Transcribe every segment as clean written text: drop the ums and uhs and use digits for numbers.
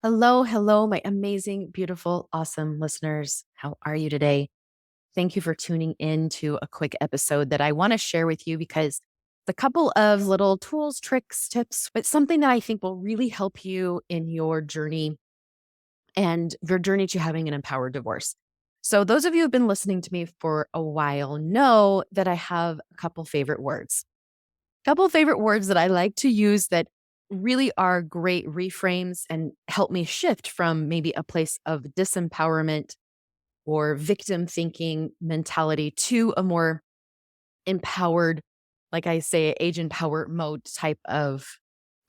Hello, hello, my amazing, beautiful, awesome listeners. How are you today? Thank you for tuning in to a quick episode that I want to share with you because it's a couple of little tools, tricks, tips, but something that I think will really help you in your journey and your journey to having an empowered divorce. So, those of you who've been listening to me for a while know that I have a couple favorite words. Couple favorite words that I like to use that really are great reframes and help me shift from maybe a place of disempowerment or victim thinking mentality to a more empowered, like I say, agent power mode type of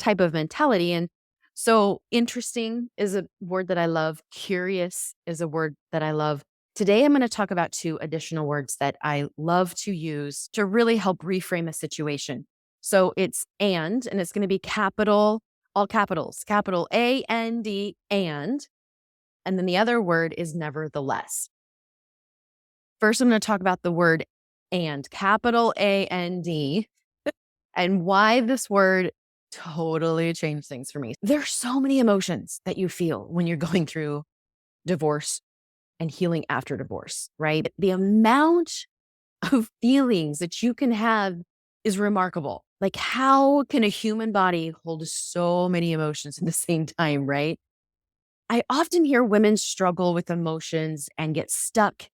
mentality. And so interesting is a word that I love. Curious is a word that I love. Today, I'm going to talk about two additional words that I love to use to really help reframe a situation. So it's and it's going to be capital, all capitals, capital A-N-D, and then the other word is nevertheless. First, I'm going to talk about the word and, capital A-N-D, and why this word totally changed things for me. There's so many emotions that you feel when you're going through divorce and healing after divorce, right? The amount of feelings that you can have is remarkable. Like, how can a human body hold so many emotions at the same time, right? I often hear women struggle with emotions and get stuck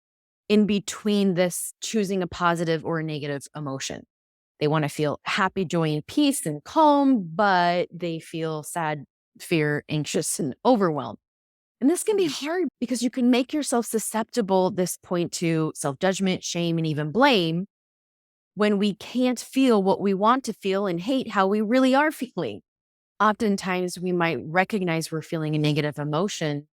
in between this choosing a positive or a negative emotion. They want to feel happy, joy, and peace and calm, but they feel sad, fear, anxious, and overwhelmed. And this can be hard because you can make yourself susceptible at this point to self judgment, shame, and even blame when we can't feel what we want to feel and hate how we really are feeling. Oftentimes, we might recognize we're feeling a negative emotion,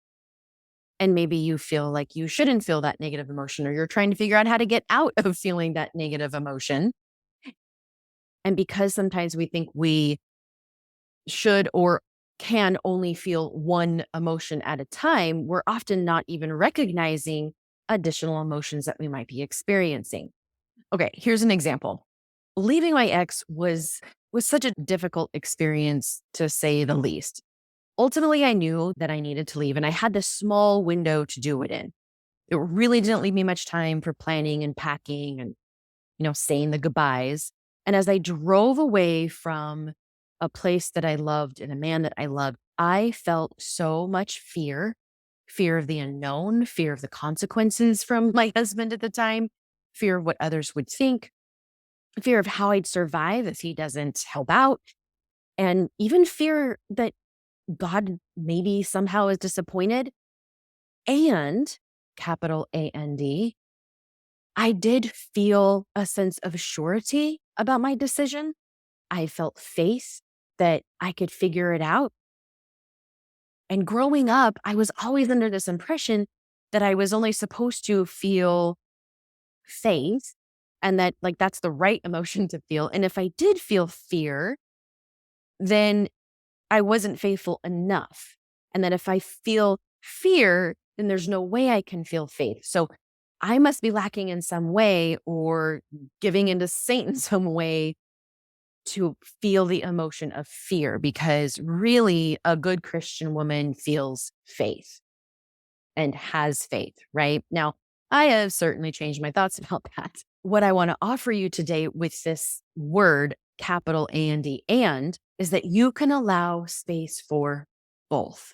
and maybe you feel like you shouldn't feel that negative emotion, or you're trying to figure out how to get out of feeling that negative emotion. And because sometimes we think we should or can only feel one emotion at a time, we're often not even recognizing additional emotions that we might be experiencing. Okay, here's an example. Leaving my ex was such a difficult experience, to say the least. Ultimately, I knew that I needed to leave, and I had this small window to do it in. It really didn't leave me much time for planning and packing and, saying the goodbyes. And as I drove away from a place that I loved and a man that I loved, I felt so much fear of the unknown, fear of the consequences from my husband at the time, fear of what others would think, fear of how I'd survive if he doesn't help out, and even fear that God maybe somehow is disappointed. And capital A-N-D, I did feel a sense of surety about my decision. I felt faith that I could figure it out. And growing up, I was always under this impression that I was only supposed to feel faith and that, like, that's the right emotion to feel. And if I did feel fear, then I wasn't faithful enough. And that if I feel fear, then there's no way I can feel faith. So I must be lacking in some way or giving into Satan some way to feel the emotion of fear, because really a good Christian woman feels faith and has faith, right? Now, I have certainly changed my thoughts about that. What I want to offer you today with this word, capital A-N-D, and is that you can allow space for both.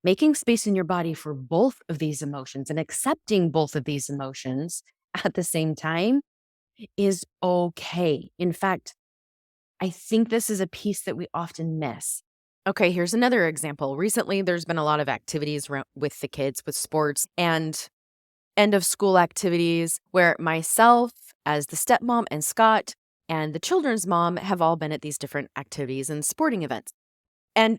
Making space in your body for both of these emotions and accepting both of these emotions at the same time is okay. In fact, I think this is a piece that we often miss. Okay, here's another example. Recently, there's been a lot of activities with the kids, with sports and end of school activities where myself, as the stepmom, and Scott, and the children's mom have all been at these different activities and sporting events. And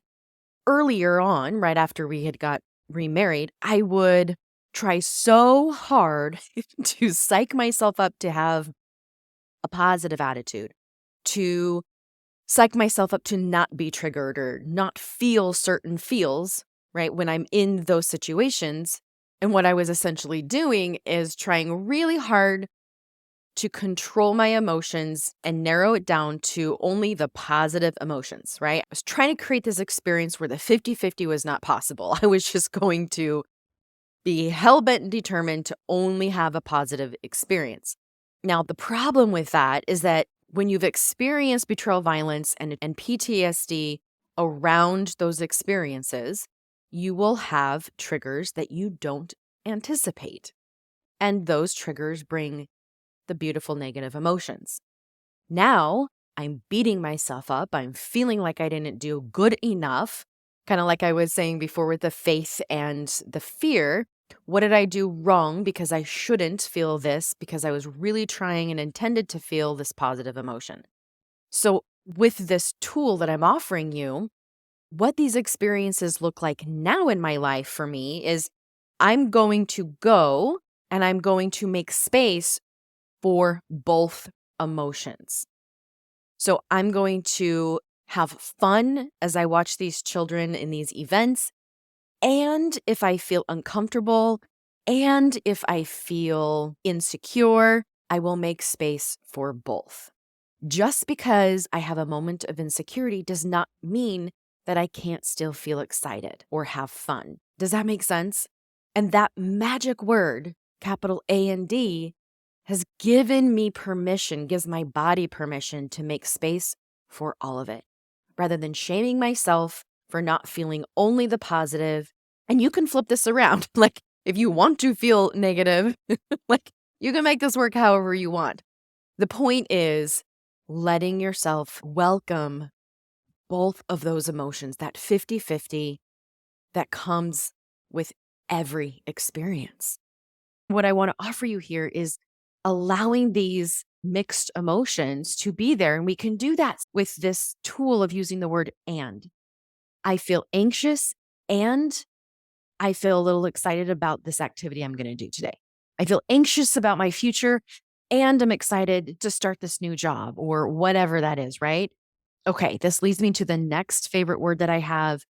earlier on, right after we had got remarried, I would try so hard to psych myself up to have a positive attitude, to psych myself up to not be triggered or not feel certain feels, right, when I'm in those situations. And what I was essentially doing is trying really hard to control my emotions and narrow it down to only the positive emotions, right? I was trying to create this experience where the 50-50 was not possible. I was just going to be hell-bent and determined to only have a positive experience. Now, the problem with that is that when you've experienced betrayal, violence, and PTSD around those experiences, you will have triggers that you don't anticipate. And those triggers bring the beautiful negative emotions. Now I'm beating myself up. I'm feeling like I didn't do good enough. Kind of like I was saying before with the faith and the fear. What did I do wrong? Because I shouldn't feel this, because I was really trying and intended to feel this positive emotion. So, with this tool that I'm offering you, what these experiences look like now in my life for me is I'm going to go and I'm going to make space for both emotions. So I'm going to have fun as I watch these children in these events. And if I feel uncomfortable and if I feel insecure, I will make space for both. Just because I have a moment of insecurity does not mean that I can't still feel excited or have fun. Does that make sense? And that magic word, capital A and D, has given me permission, gives my body permission to make space for all of it, rather than shaming myself for not feeling only the positive. And you can flip this around. Like, if you want to feel negative, like, you can make this work however you want. The point is letting yourself welcome both of those emotions, that 50-50 that comes with every experience. What I want to offer you here is allowing these mixed emotions to be there. And we can do that with this tool of using the word and. I feel anxious and I feel a little excited about this activity I'm going to do today. I feel anxious about my future and I'm excited to start this new job or whatever that is, right? Okay, this leads me to the next favorite word that I have,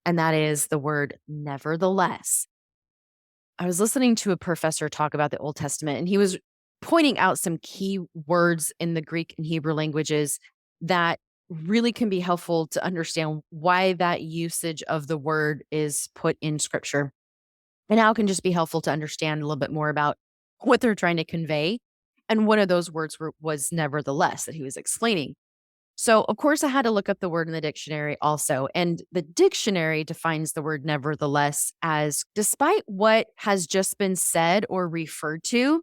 and that is the word nevertheless. I was listening to a professor talk about the Old Testament, and he was pointing out some key words in the Greek and Hebrew languages that really can be helpful to understand why that usage of the word is put in scripture. And how it can just be helpful to understand a little bit more about what they're trying to convey. And one of those words was nevertheless that he was explaining. So, of course, I had to look up the word in the dictionary also. And the dictionary defines the word nevertheless as despite what has just been said or referred to,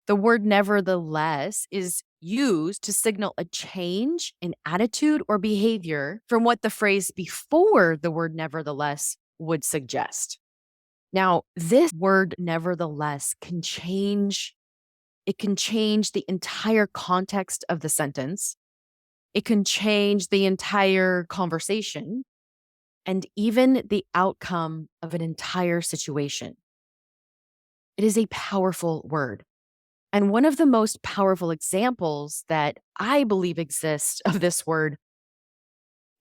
the word nevertheless is used to signal a change in attitude or behavior from what the phrase before the word nevertheless would suggest. Now, this word nevertheless can change. It can change the entire context of the sentence. It can change the entire conversation and even the outcome of an entire situation. It is a powerful word. And one of the most powerful examples that I believe exists of this word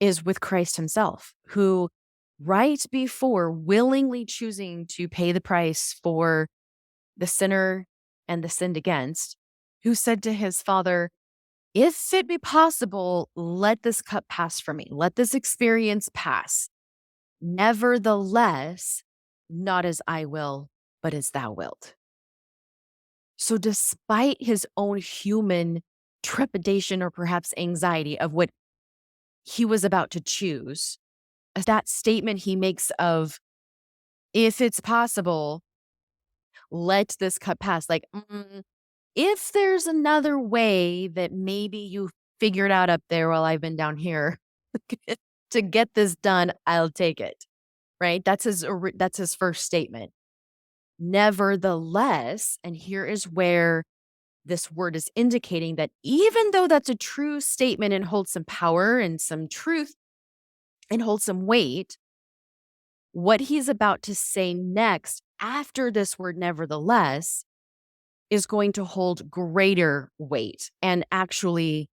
is with Christ himself, who right before willingly choosing to pay the price for the sinner and the sinned against, who said to his Father, if it be possible, let this cup pass from me. Let this experience pass. Nevertheless, not as I will, but as thou wilt. So despite his own human trepidation or perhaps anxiety of what he was about to choose, that statement he makes of, if it's possible, let this cup pass. Like, if there's another way that maybe you figured out up there while I've been down here to get this done, I'll take it. Right? That's his first statement. Nevertheless, and here is where this word is indicating that even though that's a true statement and holds some power and some truth and holds some weight, what he's about to say next after this word nevertheless is going to hold greater weight and actually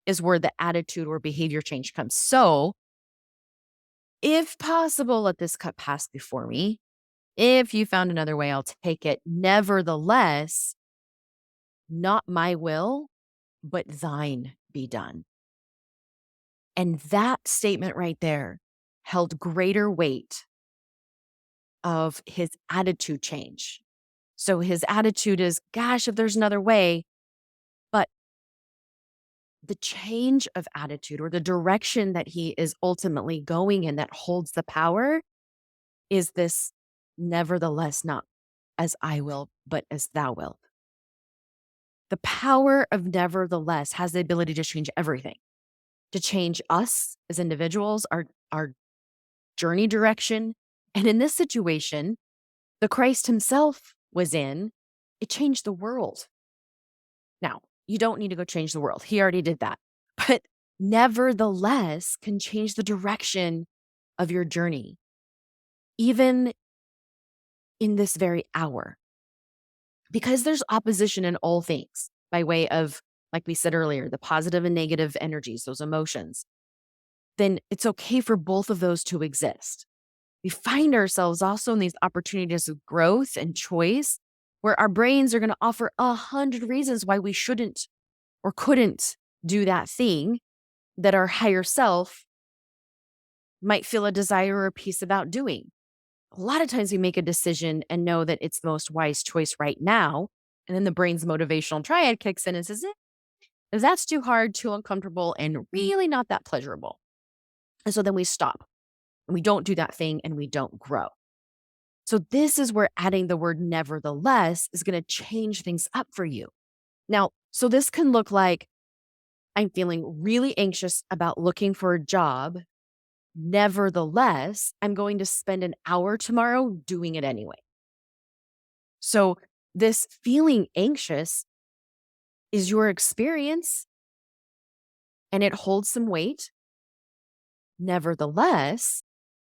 is where the attitude or behavior change comes. So, if possible, let this cup pass before me. If you found another way, I'll take it. Nevertheless, not my will, but thine be done. And that statement right there held greater weight of his attitude change. So his attitude is, gosh, if there's another way, but the change of attitude or the direction that he is ultimately going in that holds the power is this, nevertheless, not as I will, but as thou wilt. The power of nevertheless has the ability to change everything, to change us as individuals, our journey direction. And in this situation, the Christ himself was in, it changed the world. Now, you don't need to go change the world. He already did that. But nevertheless can change the direction of your journey, even in this very hour. Because there's opposition in all things by way of, like we said earlier, the positive and negative energies, those emotions, then it's okay for both of those to exist. We find ourselves also in these opportunities of growth and choice where our brains are going to offer 100 reasons why we shouldn't or couldn't do that thing that our higher self might feel a desire or a peace about doing. A lot of times we make a decision and know that it's the most wise choice right now. And then the brain's motivational triad kicks in and says, if that's too hard, too uncomfortable, and really not that pleasurable. And so then we stop and we don't do that thing and we don't grow. So this is where adding the word nevertheless is going to change things up for you. Now, so this can look like I'm feeling really anxious about looking for a job. Nevertheless, I'm going to spend an hour tomorrow doing it anyway. So this feeling anxious is your experience and it holds some weight. Nevertheless,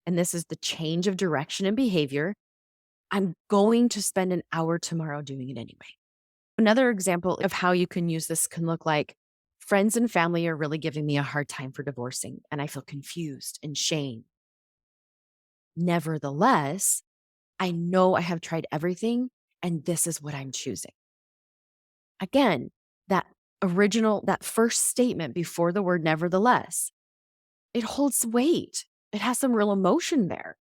and this is the change of direction and behavior, I'm going to spend an hour tomorrow doing it anyway. Another example of how you can use this can look like friends and family are really giving me a hard time for divorcing, and I feel confused and shame. Nevertheless, I know I have tried everything, and this is what I'm choosing. Again, that first statement before the word nevertheless, it holds weight. It has some real emotion there.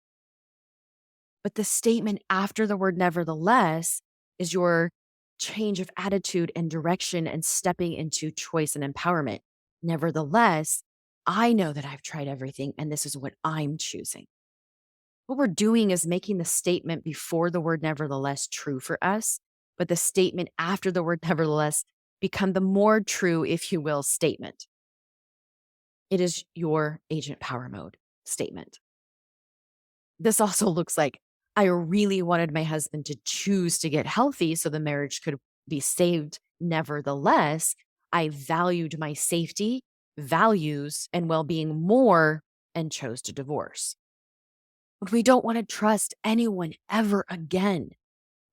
But the statement after the word nevertheless is your change of attitude and direction and stepping into choice and empowerment. Nevertheless, I know that I've tried everything and this is what I'm choosing. What we're doing is making the statement before the word nevertheless true for us, but the statement after the word nevertheless become the more true, if you will, statement. It is your agent power mode statement. This also looks like I really wanted my husband to choose to get healthy so the marriage could be saved. Nevertheless, I valued my safety, values, and well-being more and chose to divorce. But we don't want to trust anyone ever again,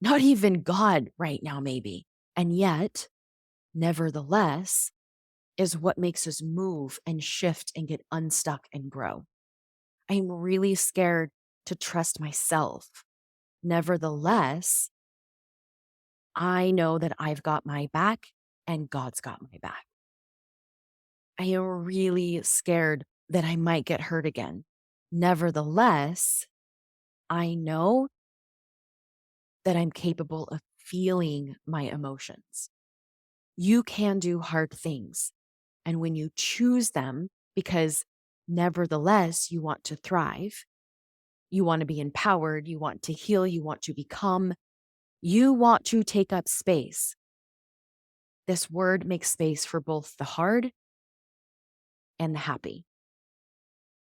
not even God right now, maybe. And yet, nevertheless, is what makes us move and shift and get unstuck and grow. I'm really scared to trust myself. Nevertheless, I know that I've got my back and God's got my back. I am really scared that I might get hurt again. Nevertheless, I know that I'm capable of feeling my emotions. You can do hard things. And when you choose them, because nevertheless, you want to thrive, you want to be empowered, you want to heal, you want to become, you want to take up space. This word makes space for both the hard and the happy,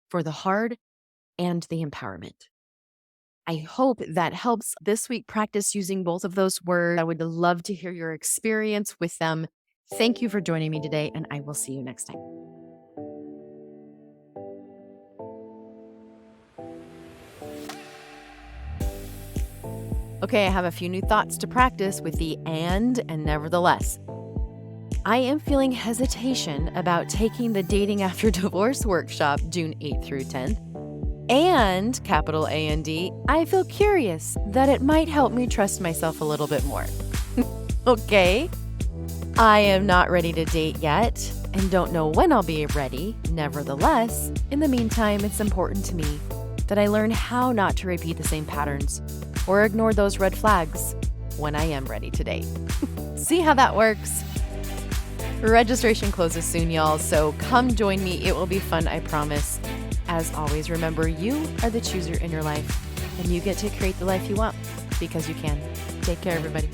for the hard and the empowerment. I hope that helps this week practice using both of those words. I would love to hear your experience with them. Thank you for joining me today, and I will see you next time. Okay, I have a few new thoughts to practice with the and nevertheless. I am feeling hesitation about taking the Dating After Divorce workshop June 8th through 10th. And, capital A&D, I feel curious that it might help me trust myself a little bit more. Okay, I am not ready to date yet and don't know when I'll be ready. Nevertheless, in the meantime, it's important to me that I learn how not to repeat the same patterns or ignore those red flags when I am ready to date. See how that works? Registration closes soon, y'all, so come join me. It will be fun, I promise. As always, remember, you are the chooser in your life, and you get to create the life you want because you can. Take care, everybody.